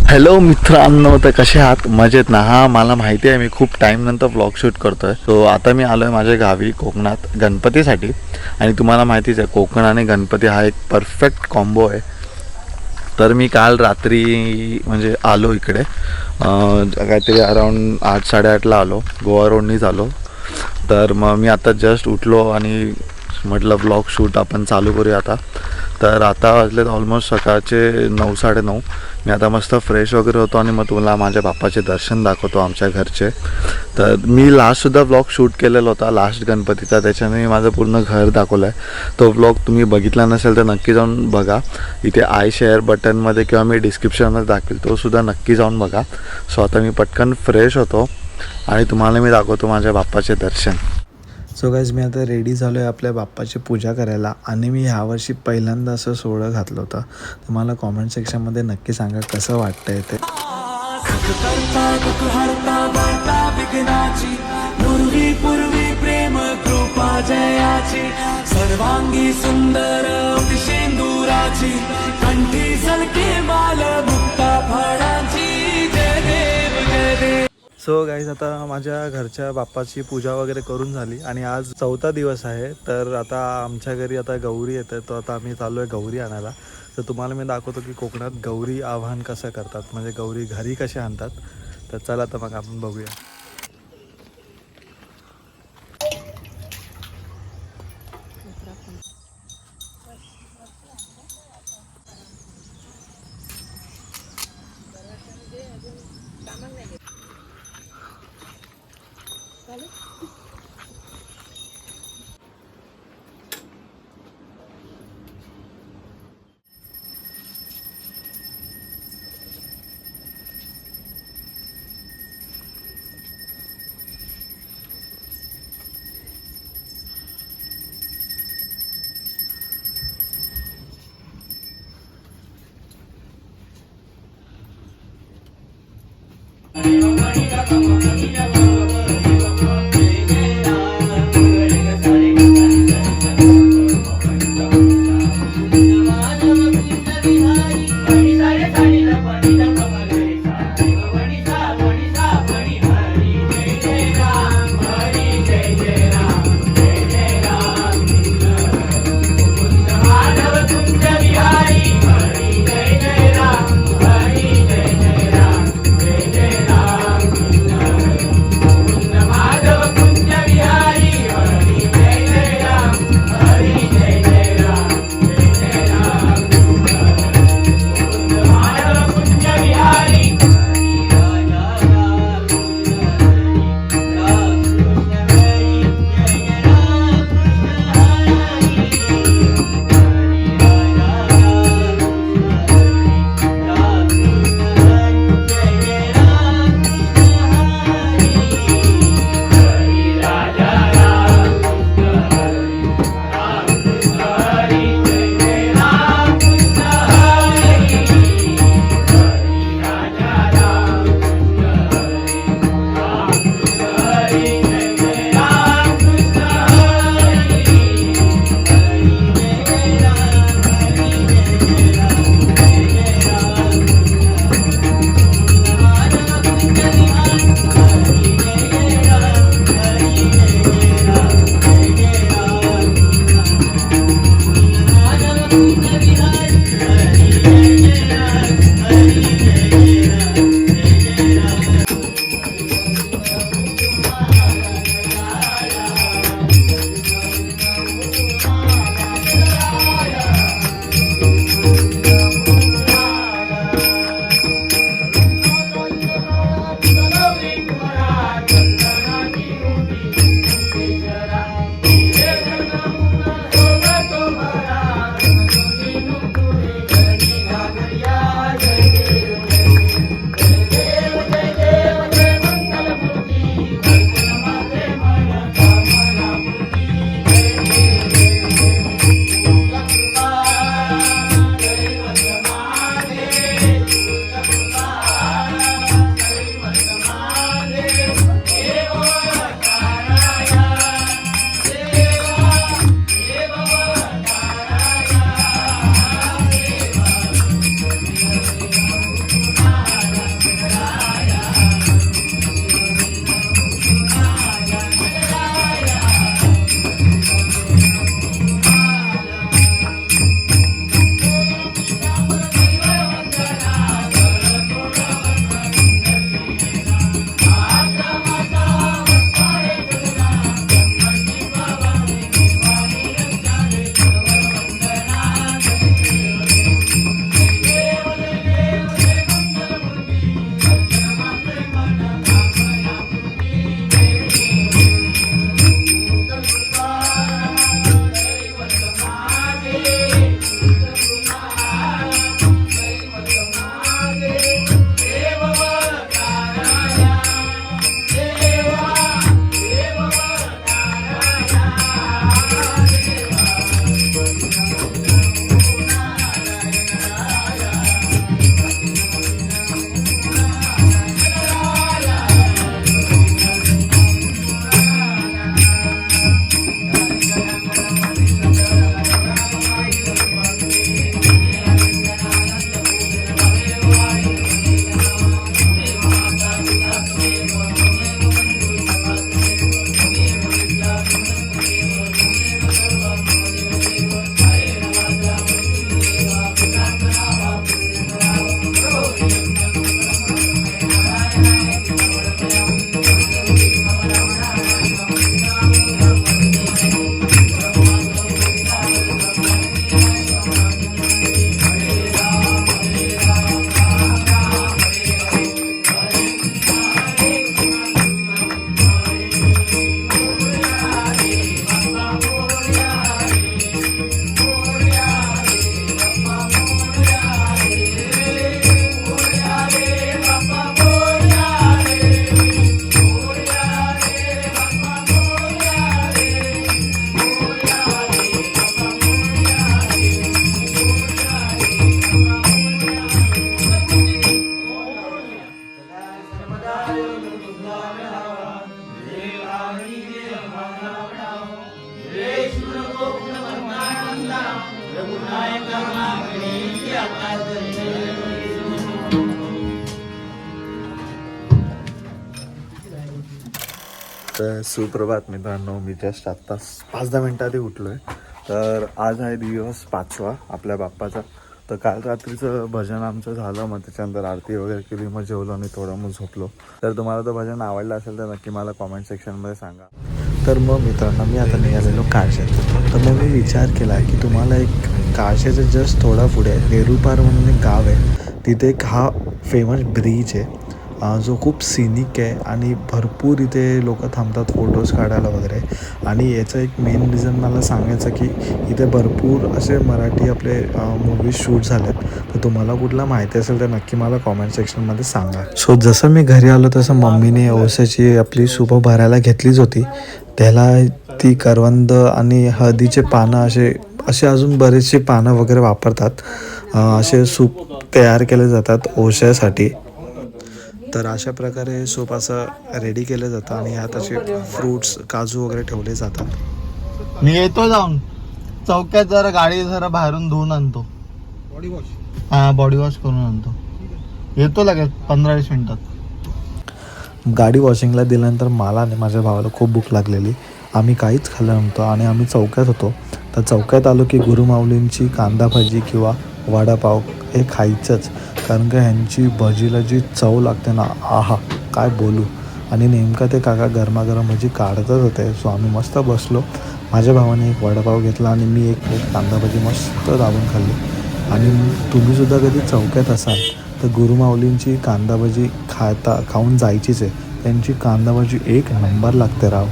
Hello मित्रांनो, तर कसे आहात? मजेत ना? हा, मला माहिती आहे मी खूप टाईम नंतर व्लॉग शूट करतोय. सो आता मी आलो आहे माझ्या गावी कोकणात गणपतीसाठी. आणि तुम्हाला माहितीच आहे कोकण आणि गणपती हा एक परफेक्ट कॉम्बो आहे. तर मी काल रात्री म्हणजे आलो इकडे काहीतरी अराऊंड 8-8:30ला आलो, गोवा रोडनीच आलो. तर मग मी आता जस्ट उठलो आणि म्हटलं ब्लॉग शूट आपण चालू करूया आता. तर आता वाजलेत ऑलमोस्ट सकाळचे 9-9:30. मी आता मस्त फ्रेश वगैरे होतो आणि मग तुम्हाला माझ्या बाप्पाचे दर्शन दाखवतो आमच्या घरचे. तर मी लास्टसुद्धा ब्लॉग शूट केलेला होता लास्ट गणपतीचा, त्याच्याने मी माझं पूर्ण घर दाखवलं आहे. तो ब्लॉग तुम्ही बघितला नसेल तर नक्की जाऊन बघा. इथे आय शेअर बटनमध्ये किंवा मी डिस्क्रिप्शनमध्ये दाखवेल, तो सुद्धा नक्की जाऊन बघा. सो आता मी पटकन फ्रेश होतो आणि तुम्हाला मी दाखवतो माझ्या बाप्पाचे दर्शन. सो गाईज, मी आता रेडी झालो आहे आपल्या बाप्पाची पूजा करायला. आणि मी ह्यावर्षी पहिल्यांदा असं सोहळं घातलं होतं. तर मला कॉमेंट सेक्शनमध्ये नक्की सांगा कसं वाटतंय ते. पूर्वी प्रेम कृपा जयाची, सर्वांगी सुंदर सिंदुराची, कंठी सलके माल मुक्ता फळांची. जय देव जय देव. सो गाईज, आता माझ्या घरच्या बाप्पाची पूजा वगैरे करून झाली आणि आज 4था दिवस आहे. तर आता आमच्या घरी आता गौरी येते, तर आता आम्ही चाललो आहे गौरी आणायला. तर तुम्हाला मी दाखवतो की कोकणात गौरी आवाहन कसं करतात, म्हणजे गौरी घरी कसे आणतात. तर चला तर मग आपण बघूया. तर सुप्रभात मित्रांनो, मी जस्ट आत्ता 5-10 मिनटं आधी उठलो आहे. तर आज आहे दिवस 5वा आपल्या बाप्पाचा. तर काल रात्रीचं भजन आमचं झालं, मग त्याच्यानंतर आरती वगैरे केली, मग जेवलो आणि थोडं मग झोपलो. तर तुम्हाला तो भजन आवडलं असेल तर नक्की मला कॉमेंट सेक्शनमध्ये सांगा. तर मग मित्रांनो, मी आता निघालेलो काळशात. तर मग मी विचार केला की तुम्हाला एक काळशाचं जस्ट थोडा पुढे नेरुपार म्हणून एक गाव आहे, तिथे एक हा फेमस ब्रिज आहे जो खूप सिनिक आहे आणि भरपूर इथे लोक थांबतात फोटोज काढायला वगैरे. आणि याचं एक मेन रिझन मला सांगायचं की इथे भरपूर असे मराठी आपले मूवीज शूट झालेत. तर तुम्हाला कुठला माहिती असेल तर नक्की मला कॉमेंट सेक्शनमध्ये सांगा. सो जसं मी घरी आलो तसं मम्मीने ओसाची आपली सूप भरायला घेतलीच होती. त्याला ती करवंद आणि हळदीचे पानं असे अजून बरेचसे पानं वगैरे वापरतात. असे सूप तयार केले जातात ओशासाठी. तर अशा प्रकारे सूप असं रेडी केलं जातं आणि यात असे फ्रूट्स काजू वगैरे ठेवले जातात. मी येतो जाऊन चौक्यात, जरा गाडी जरा बाहेरून धुवून आणतो. बॉडी वॉश करून आणतो. येतो लगेच 15-20 मिनिटात. गाडी वॉशिंगला दिल्यानंतर मला आणि माझ्या भावाला खूप भूक लागलेली. आम्ही काहीच खाल्लं नव्हतं आणि आम्ही चौक्यात होतो. तर चौक्यात आलो की गुरुमाऊलींची कांदा भाजी किंवा वडापाव हे खायचंच, कारण का ह्यांची भजीला जी चव लागते ना, आहा काय बोलू. आणि नेमका ते काका गरमागरम भजी काढतच होते. सो आम्ही मस्त बसलो. माझ्या भावाने एक वडापाव घेतला आणि मी एक कांदा भजी मस्त दाबून खाल्ली. आणि तुम्हीसुद्धा कधी चौक्यात असाल तर गुरुमाऊलींची कांदा भजी खाऊन जायचीच आहे. त्यांची कांदा भजी एक नंबर लागते राव.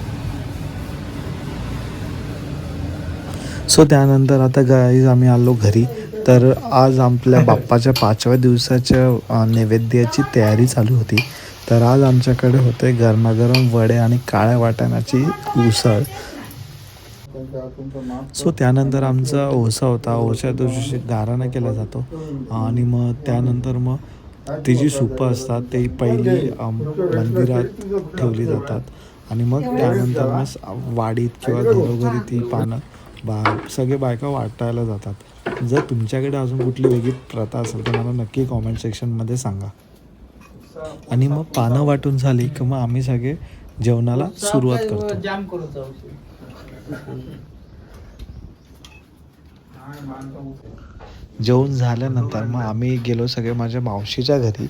सो त्यानंतर आता गाईज आम्ही आलो घरी. तर आज आपल्या बाप्पाच्या 5व्या दिवसाच्या नैवेद्याची तयारी चालू होती. तर आज आमच्याकडे होते गरमागरम वडे आणि काळ्या वाटाण्याची उसळ. सो त्यानंतर आमचा ओसा होता. ओशा दिवशी गाराणा केला जातो आणि मग त्यानंतर मग ती जी सुपं असतात ते पहिली मंदिरात ठेवली जातात आणि मग त्यानंतर मग वाडीत किंवा घरोघरी ती पानं सगळे बायका वाटायला जातात. जर तुमच्याकडे अजून कुठली वेगळी प्रथा असेल तर मला नक्की कॉमेंट सेक्शनमध्ये सांगा. आणि मग पानं वाटून झाली की मग आम्ही सगळे जेवणाला सुरुवात करतो. जेवण झाल्यानंतर मग आम्ही गेलो सगळे माझ्या मावशीच्या घरी,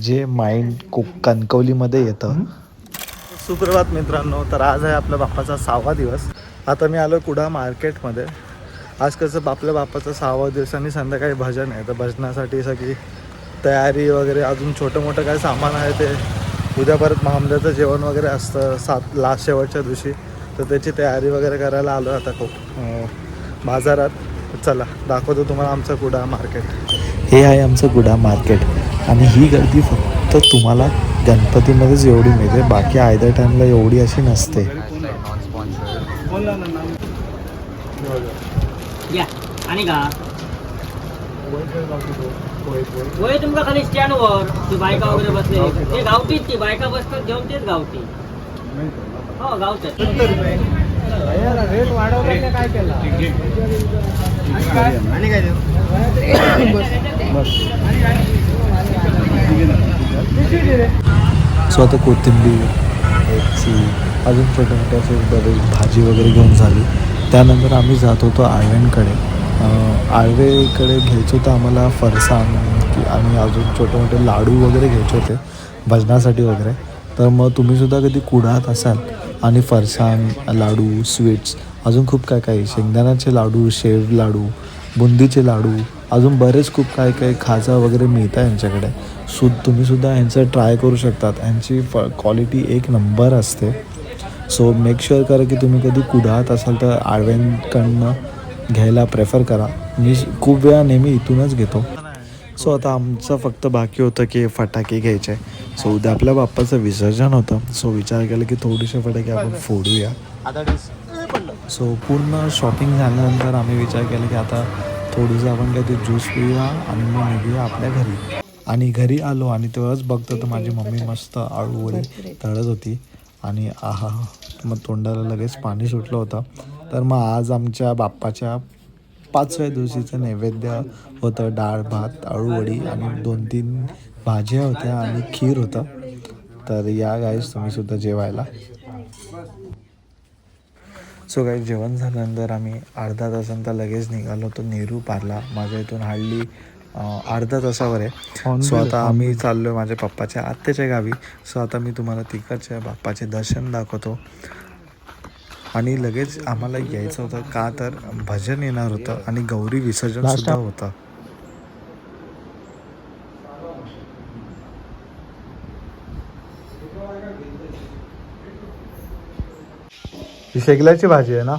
जे कणकवलीमध्ये येतं. सुप्रभात मित्रांनो, तर आज आहे आपल्या बाप्पाचा 6वा दिवस. आता मी आलो कुडा मार्केटमध्ये. आज कसं आपल्या बाप्पाचा 6वा दिवस आणि संध्याकाळी भजन आहे, तर भजनासाठी सगळी तयारी वगैरे, अजून छोटं मोठं काय सामान आहे ते. उद्या परत महामंडळाचं जेवण वगैरे असतं लास्ट शेवटच्या दिवशी, तर त्याची तयारी वगैरे करायला आलो आता खूप बाजारात. चला दाखवतो तुम्हाला आमचं कुडा मार्केट. हे आहे आमचं कुडा मार्केट आणि ही गर्दी फक्त तुम्हाला गणपतीमध्येच एवढी मिळते, बाकी आयदर टाईमला एवढी अशी नसते. आणि का होय तुमका खाली स्टँडवर ती बायका वगैरे बसलेली ते गावठीच, ती बायका बसतात घेऊन तेच गावठी. हो गावच्यात. रेट वाढवला काय केला आणि काय सो आता कोथिंबीर, अजून छोटे मोठे असे बरेच भाजी वगैरे घेऊन झाली. त्यानंतर आम्ही जात होतो आळव्यांकडे. आळवेकडे घ्यायचं होतं आम्हाला फरसाण आणि अजून छोटे मोठे लाडू वगैरे घ्यायचे होते भजनासाठी वगैरे. तर मग तुम्हीसुद्धा कधी कुडात असाल आणि फरसाण, लाडू, स्वीट्स, अजून खूप काय शेंगदाण्याचे लाडू, शेव लाडू, बुंदीचे लाडू, अजून बरेच खूप काय खाजा वगैरे मिळतं यांच्याकडे. तुम्हीसुद्धा यांचं ट्राय करू शकतात. यांची क्वालिटी एक नंबर असते. सो मेक शुअर करा की तुम्ही कधी कुडात असाल तर आळव्यांकडनं घ्यायला प्रेफर करा. मी खूप वेळा नेहमी इथूनच घेतो. सो आता आमचं फक्त बाकी होतं की फटाके घ्यायचे. सो उद्या आपल्या बाप्पाचं विसर्जन होतं. सो विचार केला की थोडेसे फटाके आपण फोडूया. सो पूर्ण शॉपिंग झाल्यानंतर आम्ही विचार केला की आता थोडंसं आपण काहीतरी ज्यूस पिऊया आणि मग निघूया आपल्या घरी. आणि घरी आलो आणि तेव्हाच बघतो तर माझी मम्मी मस्त आळूवडी तळत होती आणि आहा, मग तोंडाला लगेच पाणी सुटलं होतं. तर मग आज आमच्या बाप्पाच्या 5व्या दिवशीचं नैवेद्य होतं डाळ भात, आळूवडी आणि 2-3 भाज्या होत्या आणि खीर होतं. तर या गाईस तुम्हीसुद्धा जेवायला. सो काही जेवण झाल्यानंतर आम्ही अर्धा तासानंतर लगेच निघालो तो नेहरू पार्कला. माझ्या इथून हार्डली अर्धा तासावर आहे. सो आता आम्ही चाललो आहे माझ्या पप्पाच्या आत्याच्या गावी. सो आता मी तुम्हाला तिकडच्या बाप्पाचे दर्शन दाखवतो. आणि लगेच आम्हाला यायचं होतं का तर भजन येणार होतं आणि गौरी विसर्जन सुद्धा होतं. ही शेगल्याची भाजी आहे ना.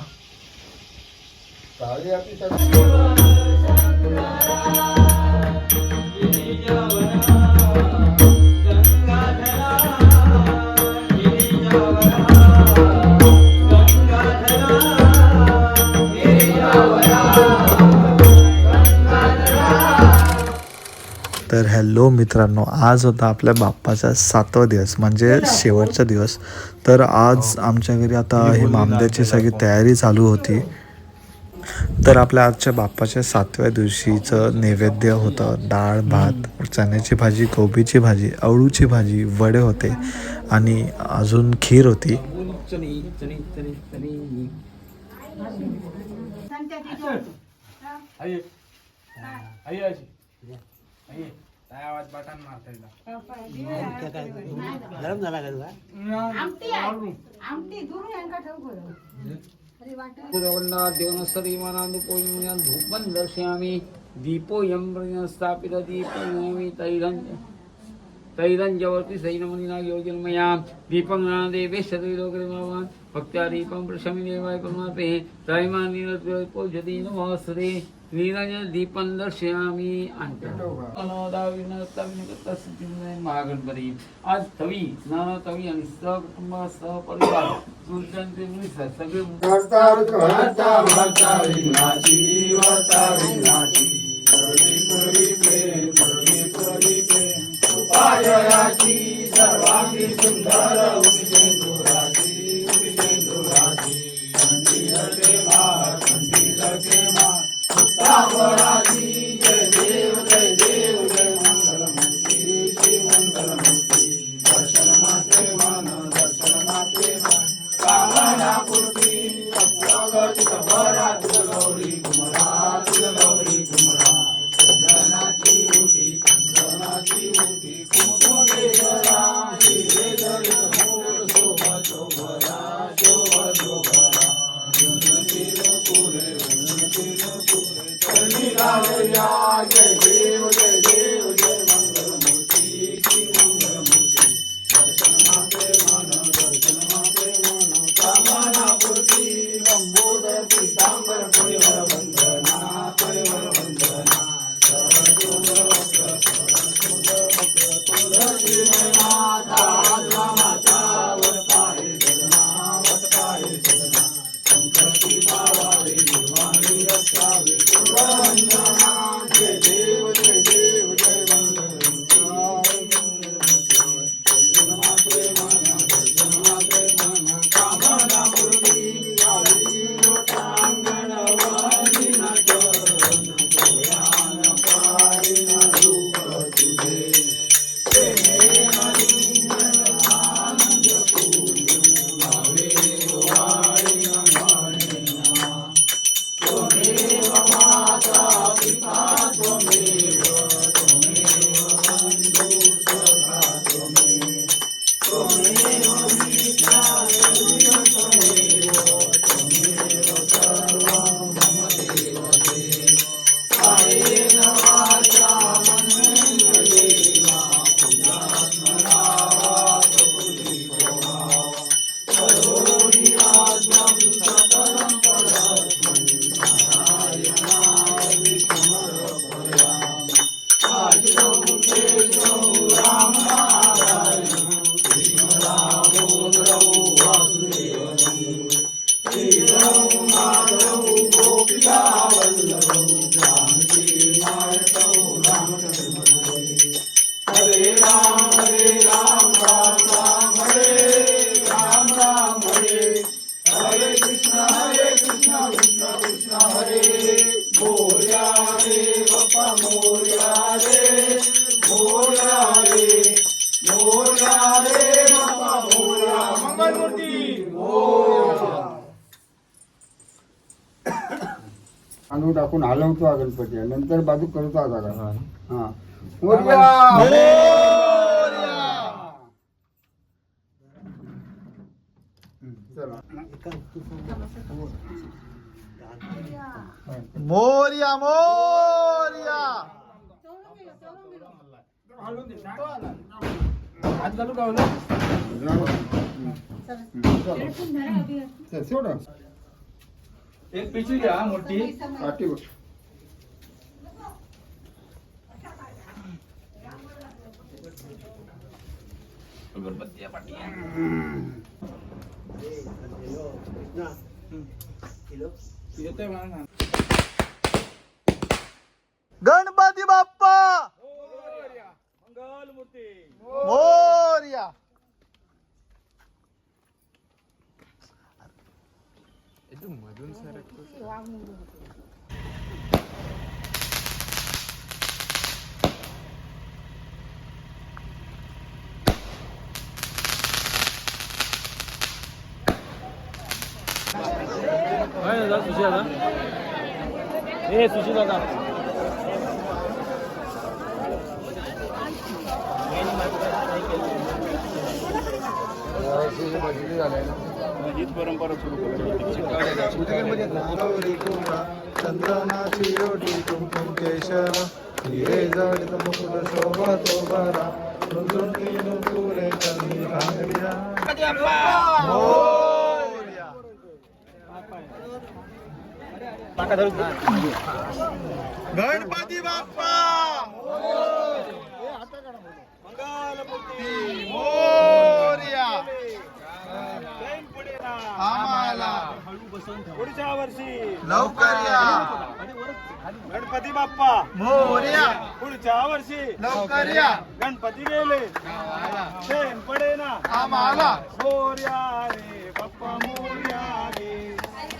तर हॅलो मित्रांनो, आज होता आपल्या बाप्पाचा 7वा दिवस म्हणजे शेवटचा दिवस. तर आज आमच्या घरी आता ही मामद्याची सगळी तयारी चालू होती. तर आपल्या आजच्या बाप्पाच्या 7व्या दिवशीचं नैवेद्य होतं डाळ भात, चण्याची भाजी, कोबीची भाजी, अळूची भाजी, वडे होते आणि अजून खीर होती. गरम झाला का तुला? धूपं दर्शयामि दीपोऽयं स्थापित दीपं तैरंजवर्ति सैनमनिना योगिर्मया दीपं नादेवेश त्रिलोकमावान् भक्त्या दीपं प्रशमिदेवाय परमात्मे त्रयमानिरत्पोजति नमोऽस्तुते नीरजं दीपं दर्शयामि महागणपती आज तवी स्नान तवी आणि सहकुटुंब सहपरिवार सगळे तांदूळ टाकून हलवतो हा गणपती आणि नंतर बाजू करतो हा जागा. हा मोरया मोरया. एक पिशवी घ्या मोठी काठी बघ. गणपती बाप्पा मोरया. चंद्रनाची ओढी कुंकुम केशर हिरे जडित मुकुट शोभतो बरा नुसुंडी नुपुरे चंदी घागरिया. मोरया. गणपती बाप्पा मोरया. आम्हाला पुढच्या वर्षी लवकर या. गणपती बाप्पा मोरया. पुढच्या वर्षी लवकर या. गणपती गेले चैन पडे ना आम्हाला मोरया रे बाप्पा मोरया रे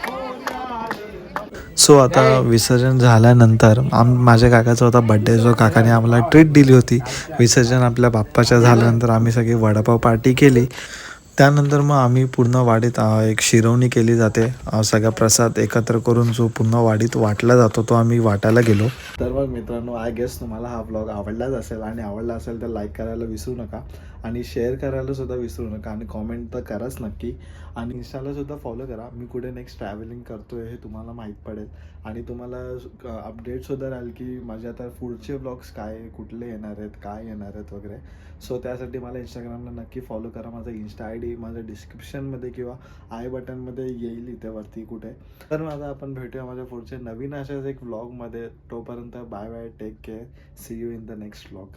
मोरया रे. सो आता विसर्जन झाल्यानंतर माझ्या काकाचा होता बड्डे, जो काकाने आम्हाला ट्रीट दिली होती. विसर्जन आपल्या बाप्पाच्या झाल्यानंतर आम्ही सगळी वडापाव पार्टी केली. त्यानंतर मग आम्ही पूर्ण वाडीत एक शिरवणी केली जाते. सगळा प्रसाद एकत्र करून जो पूर्ण वाडीत वाटला जातो तो आम्ही वाटायला गेलो. तर मग मित्रांनो, आय गेस तुम्हाला हा ब्लॉग आवडलाच असेल आणि आवडला असेल तर लाईक करायला विसरू नका आणि शेअर करायला सुद्धा विसरू नका आणि कॉमेंट तर कराच नक्की. आणि इंस्टाला सुद्धा फॉलो करा. मी कुठे नेक्स्ट ट्रॅव्हलिंग करतोय हे तुम्हाला माहीत पडेल आणि तुम्हाला अपडेटसुद्धा राहील की माझे आता पुढचे ब्लॉग्स काय, कुठले येणार आहेत, काय येणार आहेत वगैरे. सो त्यासाठी मला इंस्टाग्रामला नक्की फॉलो करा. माझा इंस्टा आय डी माझ्या डिस्क्रिप्शनमध्ये किंवा आय बटनमध्ये येईल इथे वरती कुठे. तर माझा आपण भेटूया माझ्या पुढच्या नवीन अशाच एक व्लॉगमध्ये. तोपर्यंत bye bye, take care, see you in the next vlog.